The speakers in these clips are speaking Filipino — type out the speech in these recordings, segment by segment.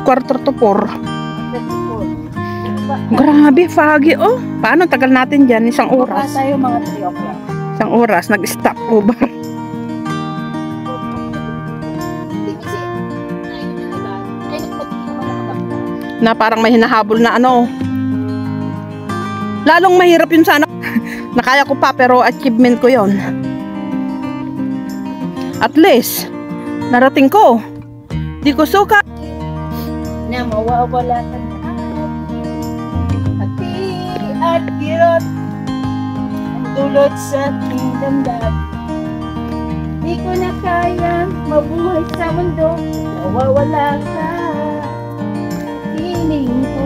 quarter to 4. Grabe, foggy. Oh, paano tagal natin dyan? Isang oras. Tayo mga 3 o'clock. Isang oras, nag-stop over. Na parang may hinahabol na ano. Lalong mahirap yun sana. Nakaya ko pa pero achievement ko yon. At least, narating ko. Di ko suka. Na mawawala ka na. Hati at kirot. Ang dulot sa aking damdam. Di ko na kaya mabuhay sa mundo. Mawawala ka. Feeling ko.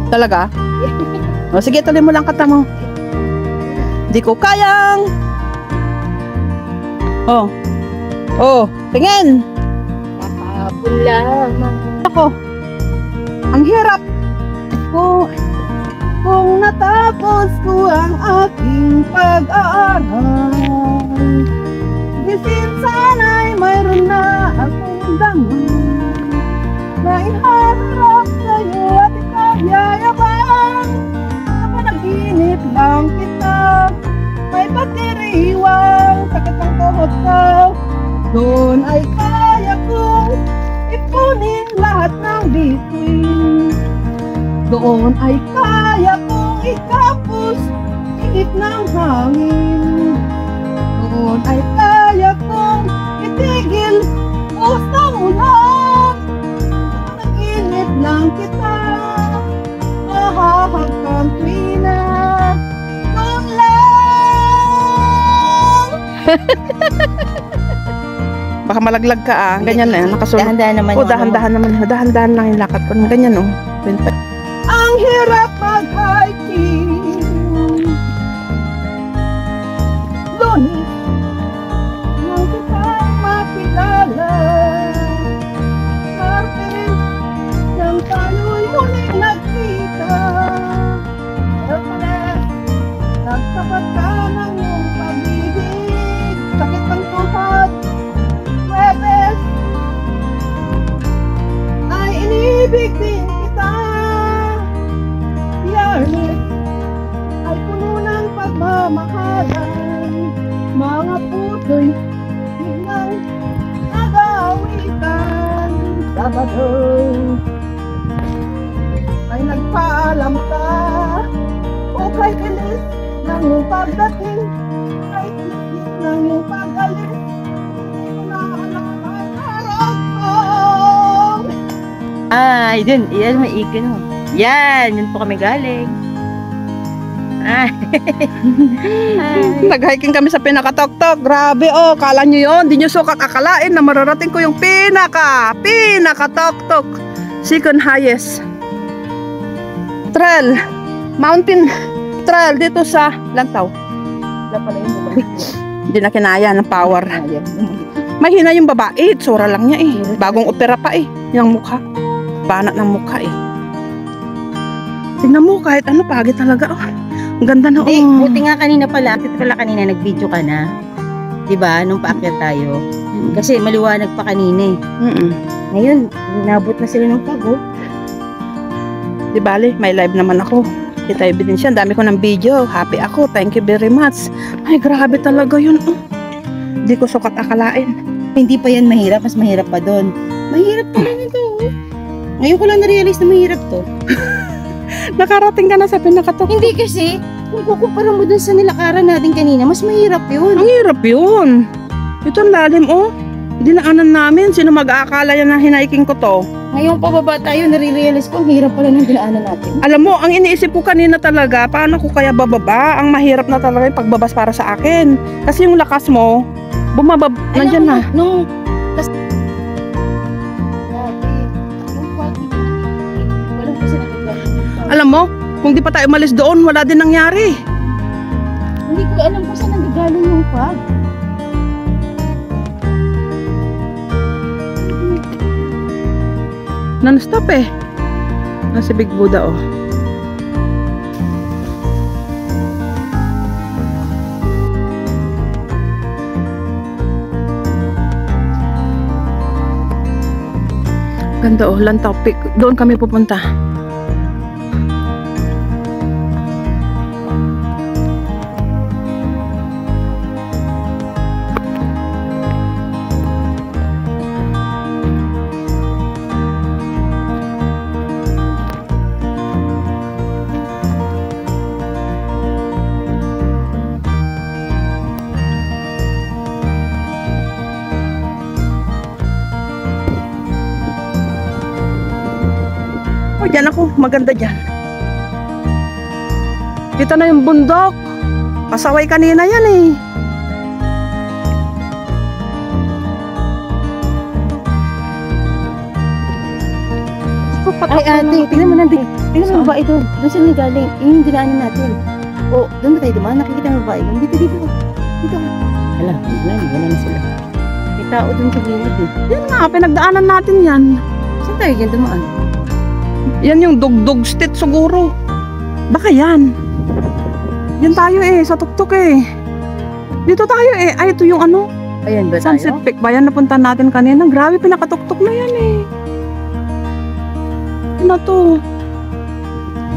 Talaga? O sige, tuloy mo lang kata mo. Di ko kayang. Oh. Oh, tingin. Nakapon lamang. Ako. Ang hirap. Kung natapos ko ang aking pag-aaral, disin sana'y mayroon na akong daman na iharap sa'yo at ikayayabang. Sa panaginip lang kita, may pagdiriwang sa katang tuhod ko. Doon ay kaya kong ipunin lahat ng bituin. Doon ay kaya kong ikapos ihip ng hangin. Doon ay kaya kong itigil pusong ulan. Naginip lang kita, mahahagkan tuwina. Doon lang. Baka malaglag ka ah. Ganyan na yan. Nakasulot. Dahan-dahan naman. O, dahan-dahan naman. Dahan-dahan lang yung lakad ko. Ganyan o. Ang hirap mag-hiking. Lunis nang kitang makilala. Martes nang tayo'y muling nagkita. Hercules, nagsapat ka ng iyong pag-ibig. Sakit ang tuhod. Huwebes ay inibig din kita. Biyernes ay puno ng pagmamahalan. Mga puso'y biglang nag-aawitan. Sabado ay nagpaalam ka. O kay bilis ng iyong pagdating, kay bilis ng iyong pag-alis. Ay, dun. Yan, may ikon mo. Yan, yun po kami galing. Ay. Nag-hiking kami sa pinakatoktok. Grabe oh, kala nyo yun. Di nyo sukat akalain na mararating ko yung pinakatoktok. Second highest trail. Mountain trail dito sa Lantaw. Wala pala yung bumalik ko. Hindi na kinaya ng power. Mahina yung babae. Tsura lang niya eh. Bagong opera pa eh. Yung mukha. Banat ng mukha eh. Tingnan mo kahit ano, pagit talaga oh. Ang ganda na oh. Buti nga kanina pala, nag-video ka na. Diba? Nung paakyat tayo. Kasi maliwanag pa kanina eh. Ngayon, nabot na sila ng pago. Di bali, may live naman ako. Kita ebidensya, ang dami ko ng video. Happy ako, thank you very much. Ay, grabe talaga yun oh. Di ko sukat akalain. Hindi pa yan mahirap, mas mahirap pa doon. Mahirap pa rin ito. Ngayon ko lang na-realize na mahirap to. Nakarating ka na sa pinakatok. Hindi kasi, kung kukumpara mo dun sa nilakaran natin kanina, mas mahirap yun. Ang hirap yun. Ito ang lalim oh. Dinaanan namin. Sino mag-aakala yan na hinaiking ko to? Ngayon pababa tayo, nare-realize ko, ang hirap pala ng dinaanan natin. Alam mo, ang iniisip ko kanina talaga, paano ko kaya bababa? Ang mahirap na talaga yung pagbabas para sa akin. Kasi yung lakas mo, bumabab, nandyan na. Alam mo, kung di pa tayo umalis doon, wala din nangyari. Hindi ko alam kung saan nanggagaling yung fog. Non-stop eh. Nasa Big Buddha oh. Ganda oh, Lantaw Peak. Doon kami pupunta. Oh, dyan ako. Maganda dyan. Dito na yung bundok. Pasaway kanina yan eh. Ay, ate, tingnan mo nandito. Tingnan mo babae doon. Doon sila galing. Yung dinaanan natin. O, doon ba tayo dumaan? Nakikita mo babae doon. Dito, dito. Dito. Wala na sila. May tao doon sa gilid eh. Yan nga, pinagdaanan natin yan. Saan tayo dyan dumaan? Yan yung dugdug stit siguro. Baka yan. Yan tayo eh, sa tuktok eh. Dito tayo eh. Ay, ito yung ano. Ayan ba tayo? Sunset Peak ba yan? Napunta natin kanina. Grabe, pinakatuktok na yan eh. Ano to?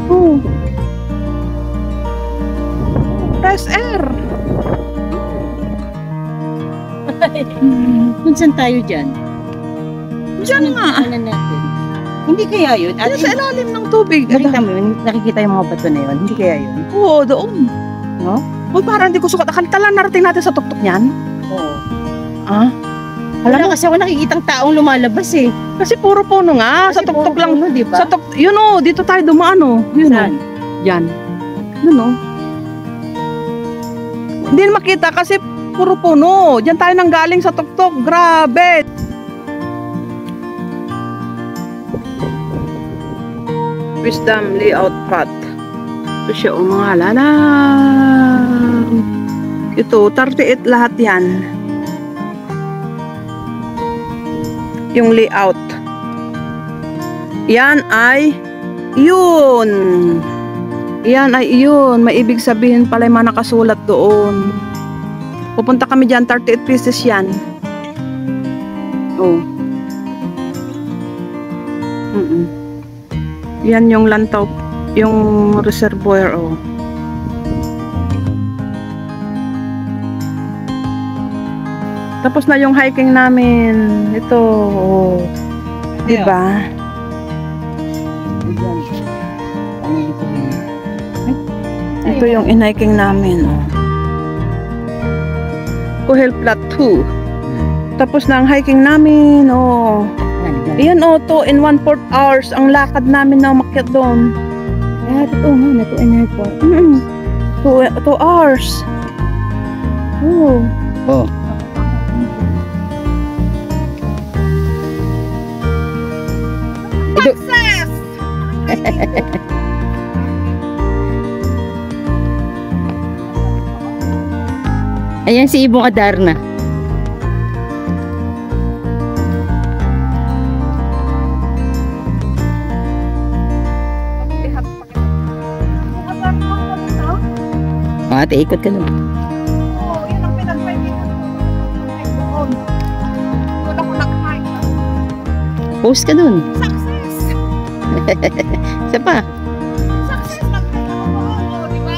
Oh. Fresh air. Kung saan tayo dyan? Diyan nga. Ano natin? Hindi kaya yun? Ano sa ilalim ng tubig? Nakita mo yun? Nakikita yung mga bato na yun? Hindi kaya yun? Oo, doon. No? Oh, parang hindi ko sukat. Akala narating natin sa tuktok niyan. Oo. Ah? Wala kasi ako nakikitang taong lumalabas eh. Kasi puro puno nga. Sa Kasi tuktok puro lang. puno, di ba? Sa tuktok. Yun o, dito tayo dumaan o. Yun o. Saan? Yan. Yun o. Hindi na makita kasi puro puno. Diyan tayo nang galing sa tuktok. Grabe. Wisdom layout path. Ito siya o mga lalang. Ito, 38 lahat yan. Yung layout. Yan ay yun. Yan ay yun. May ibig sabihin pala yung mga nakasulat doon. Pupunta kami dyan, 38 pieces yan. Oh. Yan yung Lantaw, yung reservoir, oh. Tapos na yung hiking namin. Ito, oh. Diba? Ito yung in-hiking namin, oh. Kuhel Plateau. Tapos na ang hiking namin, oh. Ayan, oh, 2 and 1/4 hours ang lakad namin na umakyat doon. Ah, totoo nga, na 2 and a half hours. 2 hours. Oh. Oh. Success! Ayan si Ibong Adarna. Ate, ikot ka nun. Oo, yun ang pinag-fighting doon. Doon ako nag-hike. Post ka dun. Success! Isa pa. Success! Nag-hike ako doon, di ba?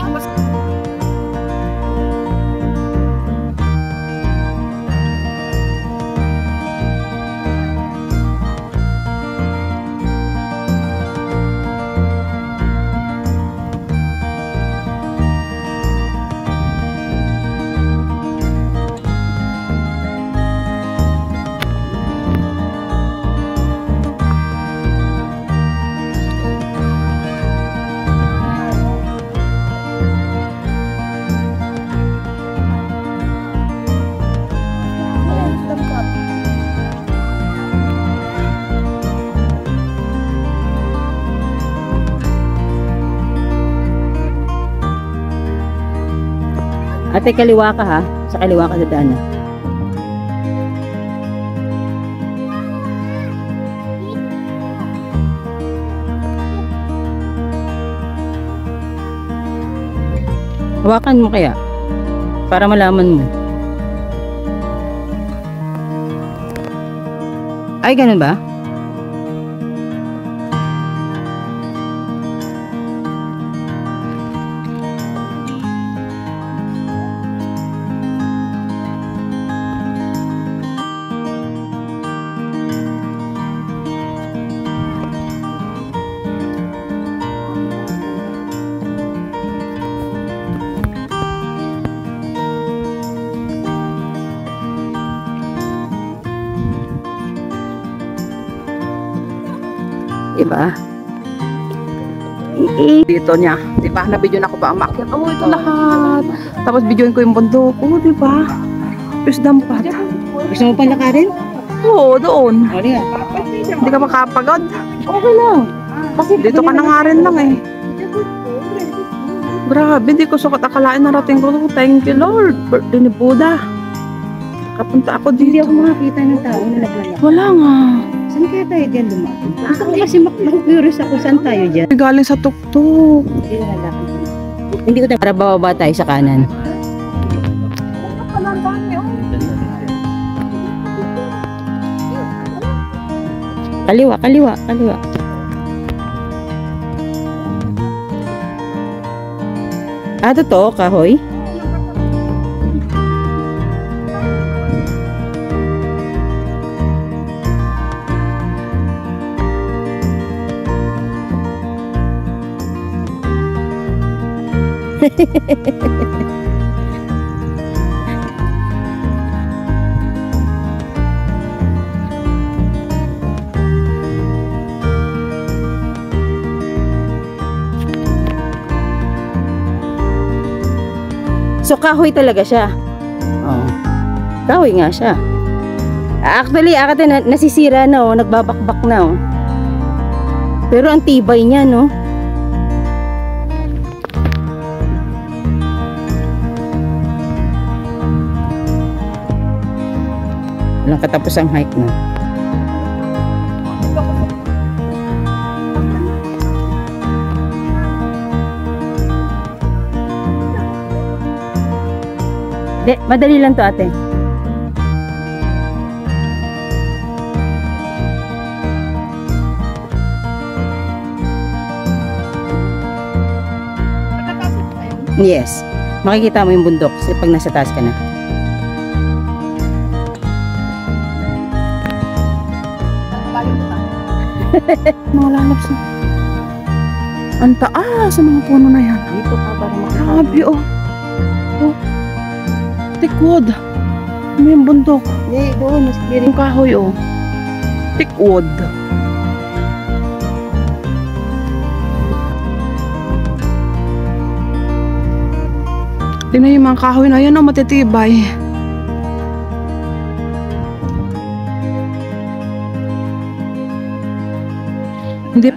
Ate, kaliwa ka ha. Sa kaliwa ka dadaan. Hawakan mo kaya. Para malaman mo. Ay, ganun ba? Diba? Dito niya, di ba? Na-video na ko ba ang maakyat? Oh, ito lahat. Tapos videoin ko yung bundok. Oh, di ba? Wisdom Path. Gusto mo pa lakarin? Oo, doon. O, di nga. Hindi ka makapagod. Okay lang. Kasi Dito ka na nga rin lang eh. Grabe, di ko sukat akalain narating ko. Thank you, Lord. Birthday ni Buddha. Kapunta ako Hindi dito. ako makakita ng tao na naglalakad. Wala nga. Saan kaya tayo dyan dumating? Gusto ko kasi curious ako saan tayo dyan. Galing sa tuktok. Hindi na lalakad. Hindi ko tayo. Para bababa tayo sa kanan. Kaliwa, kaliwa, kaliwa. Ah, totoo, kahoy? So, kahoy talaga siya. Oh. Kahoy nga siya. Actually, akate nasisira na oh, nagbabakbak na oh. Pero ang tibay niya, no? Walang katapos ang hike na. De, madali lang to, ate. Yes. Makikita mo yung bundok pag nasa taas ka na. Mga lalabs na. Ang taas sa mga puno na yan. Dito ka para Grabe oh. Oh. Tikwood. Ano yung bundok? Hindi, doon. Mas clear Yung kahoy oh. Tikwood. Tingnan yung mga kahoy na yan oh, matitibay. Hindi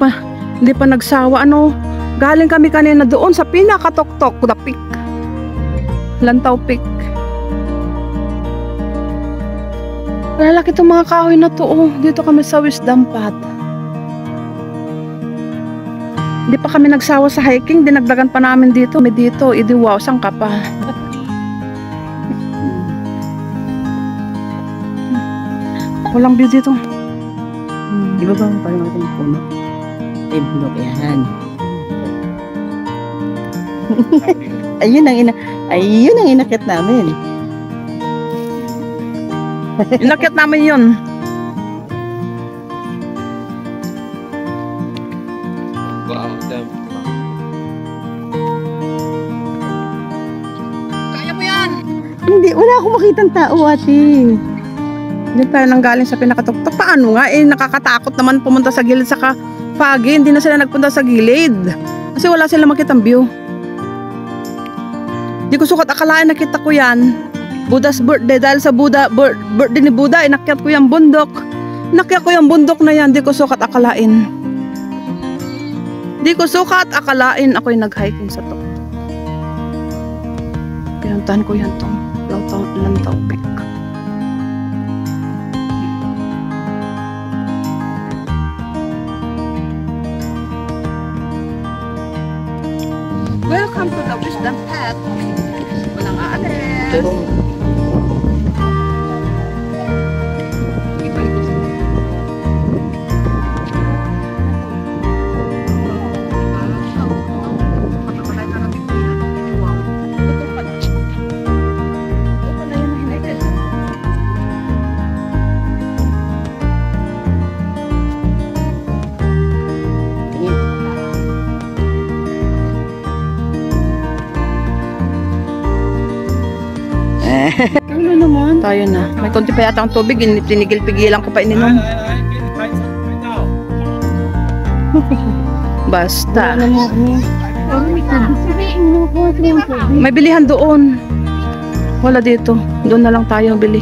pa nagsawa ano. Galing kami kanina doon sa pinakatok-tok, the peak. Lantaw Peak. Lalaki itong mga kahoy na to oh. Dito kami sa Wisdom Path. Hindi pa kami nagsawa sa hiking, dinagdagan pa namin dito. May dito, idi wow, saan ka pa? Walang view dito. Di ba ba parang natin puno? Ay, bundok yan. Ayun ang inakit namin. Inakyat namin yun. Wow, damn. Kaya mo yan! Hindi, wala akong makitang tao, ate. Hindi tayo nanggaling sa pinakatuktok. Paano nga? Eh, nakakatakot naman pumunta sa gilid saka foggy. Hindi na sila nagpunta sa gilid. Kasi wala sila makitang view. Di ko sukat akalain nakita ko yan. Buddha's birthday. Dahil sa birthday ni Buddha, inakyat ko yung bundok. Inakyat ko yung bundok na yan. Di ko sukat akalain. Di ko sukat akalain ako'y nag-hiking sa tuktok. Pinuntahan ko yan tong Lantaw Peak. Welcome to the Wisdom Path. Walang aalis. Ano naman? Tayo na. May konti pa yata ang tubig. Tinigil-pigilan ko pa ininom. Basta. Wala na kami. May bilihan doon. Wala dito. Doon na lang tayo bili.